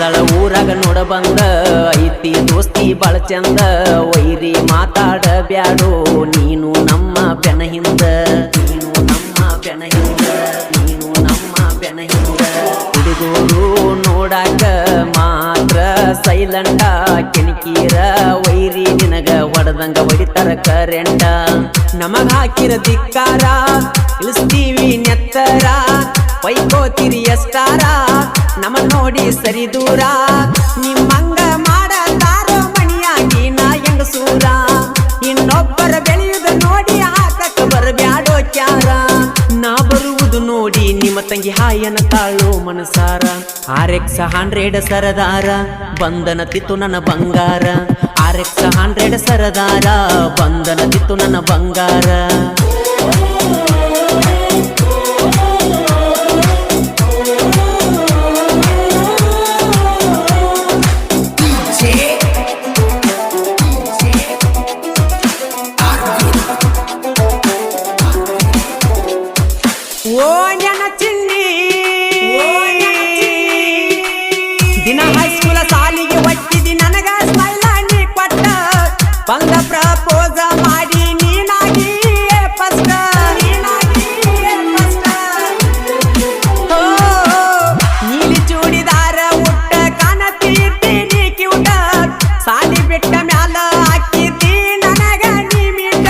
ಬಂದಳ ಊರಾಗ ನೋಡ ಬಂದ ಐತಿ ದೋಸ್ತಿ ಬಾಳ ಚಂದ ವೈರಿ ಮಾತಾಡ ಬ್ಯಾಡೋ ನೀನು ನಮ್ಮ ಬೆನ ಹಿಂದ ನೀನು ನಮ್ಮ ಬೆನ ಹಿಂದ ನೀನು ನಮ್ಮ ಬೆನ ಹಿಂದ ಹುಡುಗರು ನೋಡಾಕ ಮಾತ್ರ ಸೈಲೆಂಟ ಕೆಣಕೀರ ವೈರಿ ನಿನಗ ಹೊಡೆದಂಗ ಹೊಡಿತಾರ ಕರೆಂಟ ನಮಗ ಹಾಕಿರ ಧಿಕ್ಕಾರ ಇಳಿಸ್ತೀವಿ ನೆತ್ತರ ಪೈಕೋತಿರಿ ಎಷ್ಟಾರ ನಮ್ಮ ನೋಡಿ ಸರಿ ದೂರ ನಿಮ್ಮಂಗ ಮಾಡತಾರೋ ಮಣಿಯಾಗಿ ನಾ ಹೆಂಗಸೂರ ಇನ್ನೊಬ್ಬರ ಬೆಳೆಯುವುದು ನೋಡಿ ಹಾಕಕ್ಕೆ ಬರಬ್ಯಾಡೋ ಕ್ಯಾರ ನಾ ಬರುವುದು ನೋಡಿ ನಿಮ್ಮ ತಂಗಿ ಹಾಯನ ತಾಳು ಮನಸಾರ RX 100 ಸರದಾರ ಬಂಧನ ತಿತ್ತು ನನ್ನ ಬಂಗಾರ RX 100 ಸರದಾರ ಬಂಧನ ತಿತ್ತು ನನ್ನ ಬಂಗಾರ ಓ ನನ್ನ ಚಿನ್ನಿ ದಿನ ಹೈಸ್ಕೂಲ ಸಾಲಿಗೆ ಒಟ್ಟಿದಿ ನನಗ ಸ್ಮೈಲ ನೀ ಕೊಟ್ಟ ಬಂದ ಪ್ರಪೋಸ ಮಾಡಿ ನೀನಾಗಿ ಫಸ್ಟ್ ನೀಲಿ ಚೂಡಿದಾರ ಉಟ್ಟ ಕಾಣತೀರ್ತಿ ನೀ ಕ್ಯೂಟ ಸಾಲಿ ಬಿಟ್ಟ ಮ್ಯಾಲ ಹಾಕಿದ್ದಿ ನನಗ ನೀ ಮೀಟ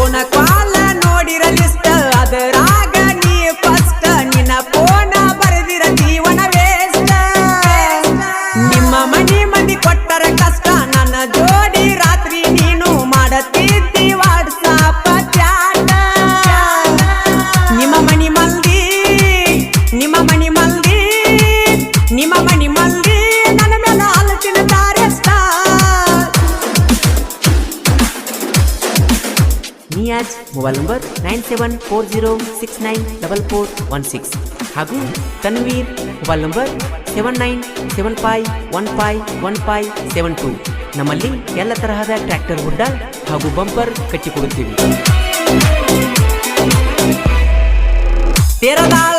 ಓನ ಕಾಲ ನೋಡಿರ ಲಿಸ್ಟ್ ಅದರಾಗ ನಿನ್ನ ಪೋನ ಬರೆದಿರ ಜೀವನ ವೇಸ್ಟ್ ನಿಮ್ಮ ಮನಿ ಮಂದಿ ಕೊಟ್ಟರ ಕಷ್ಟ ನನ್ನ ಜೋಡಿ ರಾತ್ರಿ ನೀನು ಮಾಡತಿದ್ದಿ ವಾಟ್ಸಾಪ್ ಚಾಟ ನಿಮ್ಮ ಮನಿ ಮಂದಿ ನಿಮ್ಮ ಮನಿ ಮಂದಿ ನಿಮ್ಮ ಮನಿ ಮಂದಿ ನನ್ನ ಮೇಲೆ ಹಾಲುತ್ತಿನ ತಾರೆಷ್ಟ ನಿಯಾಜ್ ಮೊಬೈಲ್ ನಂಬರ್ 9740694416 ಹಾಗೂ ತನ್ವೀರ್ ಮೊಬೈಲ್ ನಂಬರ್ 7975151572 ನಮ್ಮಲ್ಲಿ ಎಲ್ಲ ತರಹದ ಟ್ರ್ಯಾಕ್ಟರ್ ಹುಡ್ಡ ಹಾಗೂ ಬಂಪರ್ ಕಟ್ಟಿಕೊಡುತ್ತೀವಿ. ತೇರದಾಳ